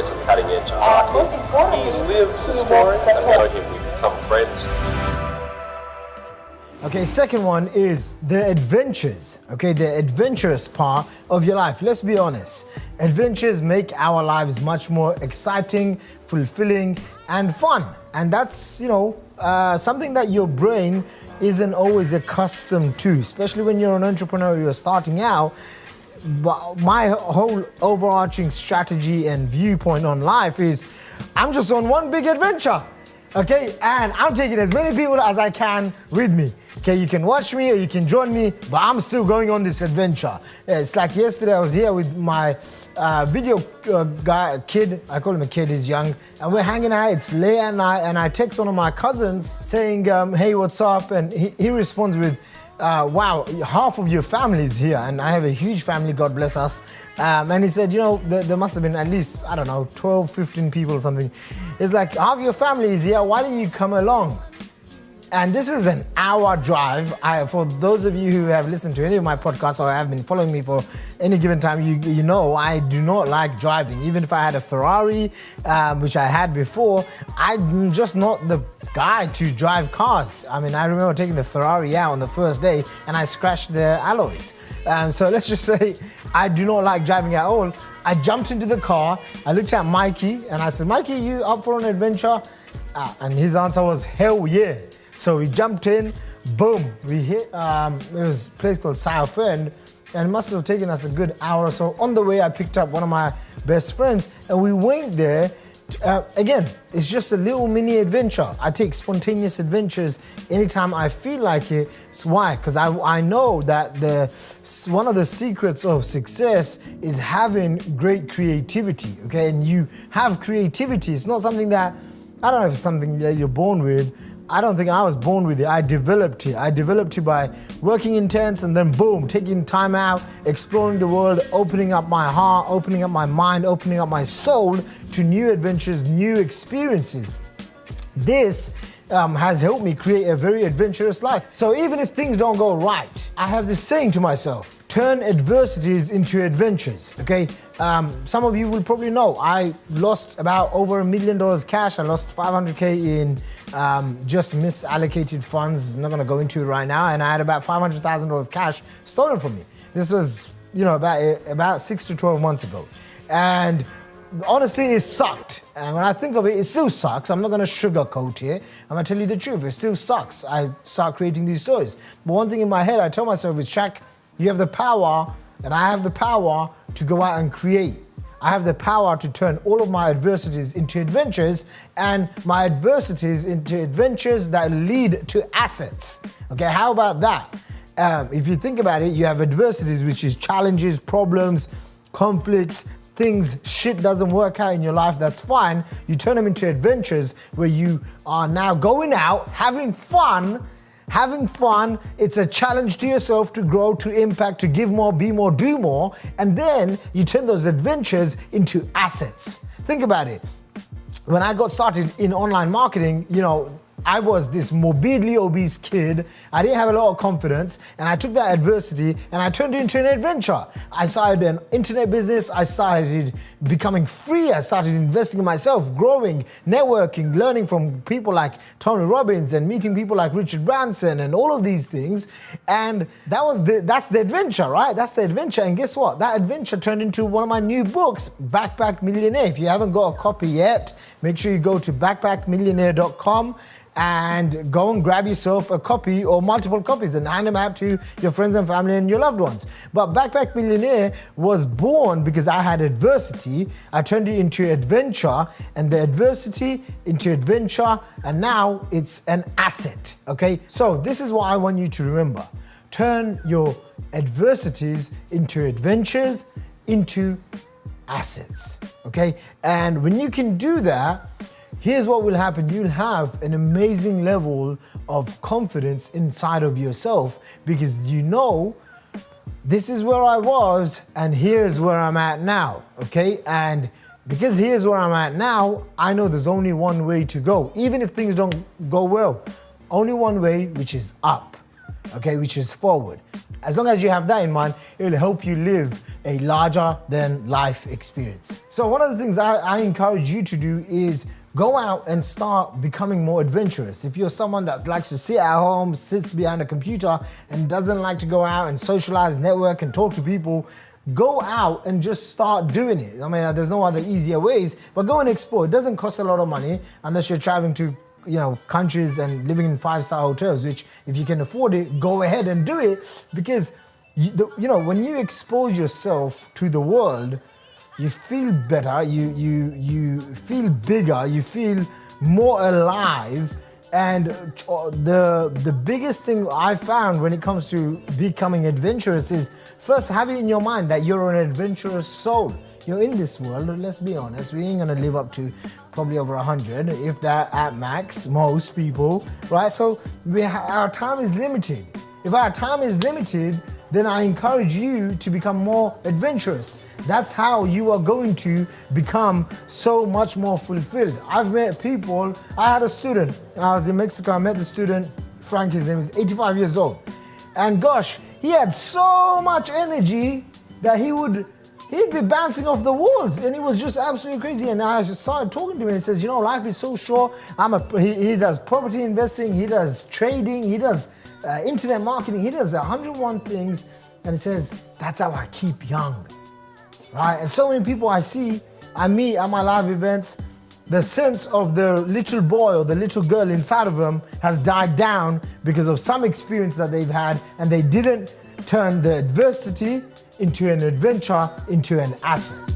try some cutting edge art. Most importantly, He lives the he story. walks the I know him. We become friends. Okay, second one is the adventures, okay, the adventurous part of your life. Let's be honest. Adventures make our lives much more exciting, fulfilling, and fun. And that's, something that your brain isn't always accustomed to, especially when you're an entrepreneur, you're starting out. But my whole overarching strategy and viewpoint on life is I'm just on one big adventure. Okay, and I'm taking as many people as I can with me. Okay, you can watch me or you can join me, but I'm still going on this adventure. It's like yesterday I was here with my video kid. I call him a kid, he's young. And we're hanging out, it's late at night, and I text one of my cousins saying, hey, what's up? And he responds with, wow, half of your family is here, and I have a huge family, God bless us. And he said, there must have been at least, 12, 15 people or something. It's like, half your family is here, why don't you come along? And this is an hour drive. For those of you who have listened to any of my podcasts or have been following me for any given time, you know I do not like driving. Even if I had a Ferrari, which I had before, I'm just not the guy to drive cars. I remember taking the Ferrari out on the first day and I scratched the alloys. So let's just say I do not like driving at all. I jumped into the car, I looked at Mikey and I said, Mikey, you up for an adventure? And his answer was, hell yeah. So we jumped in, boom, we hit, it was a place called Southend, and it must have taken us a good hour or so. On the way, I picked up one of my best friends, and we went there. Again, it's just a little mini adventure. I take spontaneous adventures anytime I feel like it. So why? Because I know that one of the secrets of success is having great creativity, okay? And you have creativity. It's not something that, I don't know if it's something that you're born with. I don't think I was born with it. I developed it. I developed it by working intense and then boom, taking time out, exploring the world, opening up my heart, opening up my mind, opening up my soul to new adventures, new experiences. This has helped me create a very adventurous life. So even if things don't go right, I have this saying to myself, turn adversities into adventures, okay? Some of you will probably know, I lost about over $1 million cash. I lost 500K in just misallocated funds. I'm not gonna go into it right now. And I had about $500,000 cash stolen from me. This was, about 6 to 12 months ago. And honestly, it sucked. And when I think of it, it still sucks. I'm not gonna sugarcoat it. I'm gonna tell you the truth, it still sucks. I start creating these stories. But one thing in my head, I tell myself is, Shaq, you have the power, and I have the power to go out and create. I have the power to turn all of my adversities into adventures and my adversities into adventures that lead to assets. Okay, how about that? If you think about it, you have adversities, which is challenges, problems, conflicts, things, shit doesn't work out in your life, that's fine. You turn them into adventures where you are now going out, having fun. It's a challenge to yourself to grow, to impact, to give more, be more, do more. And then you turn those adventures into assets. Think about it. When I got started in online marketing, I was this morbidly obese kid. I didn't have a lot of confidence, and I took that adversity and I turned it into an adventure. I started an internet business. I started becoming free. I started investing in myself, growing, networking, learning from people like Tony Robbins and meeting people like Richard Branson and all of these things. And that's the adventure, right? That's the adventure. And guess what? That adventure turned into one of my new books, Backpack Millionaire. If you haven't got a copy yet, make sure you go to backpackmillionaire.com and go and grab yourself a copy or multiple copies and hand them out to your friends and family and your loved ones. But Backpack Millionaire was born because I had adversity. I turned it into adventure, and the adversity into adventure, and now it's an asset, okay? So this is what I want you to remember. Turn your adversities into adventures, into assets, okay? And when you can do that, here's what will happen. You'll have an amazing level of confidence inside of yourself because this is where I was and here's where I'm at now, okay? And because here's where I'm at now, I know there's only one way to go. Even if things don't go well, only one way, which is up, okay? Which is forward. As long as you have that in mind, it'll help you live a larger than life experience. So one of the things I encourage you to do is go out and start becoming more adventurous. If you're someone that likes to sit at home, sits behind a computer and doesn't like to go out and socialize, network and talk to people, go out and just start doing it. I mean, there's no other easier ways, but go and explore. It doesn't cost a lot of money unless you're traveling to countries and living in 5-star hotels, which if you can afford it, go ahead and do it, because when you expose yourself to the world, you feel better, you feel bigger, you feel more alive. And the biggest thing I found when it comes to becoming adventurous is first have it in your mind that you're an adventurous soul. You're in this world, let's be honest, we ain't gonna live up to probably over 100, if that at max, most people, right? So our time is limited. If our time is limited, then I encourage you to become more adventurous. That's how you are going to become so much more fulfilled. I've met people, I had a student, I was in Mexico, I met the student, Frank, his name is 85 years old. And gosh, he had so much energy that he'd be bouncing off the walls, and it was just absolutely crazy. And I just started talking to him and he says, life is so short. He does property investing, he does trading, he does internet marketing, he does 101 things, and he says, that's how I keep young, right? And so many people I meet at my live events, the sense of the little boy or the little girl inside of them has died down because of some experience that they've had, and they didn't turn the adversity into an adventure, into an asset.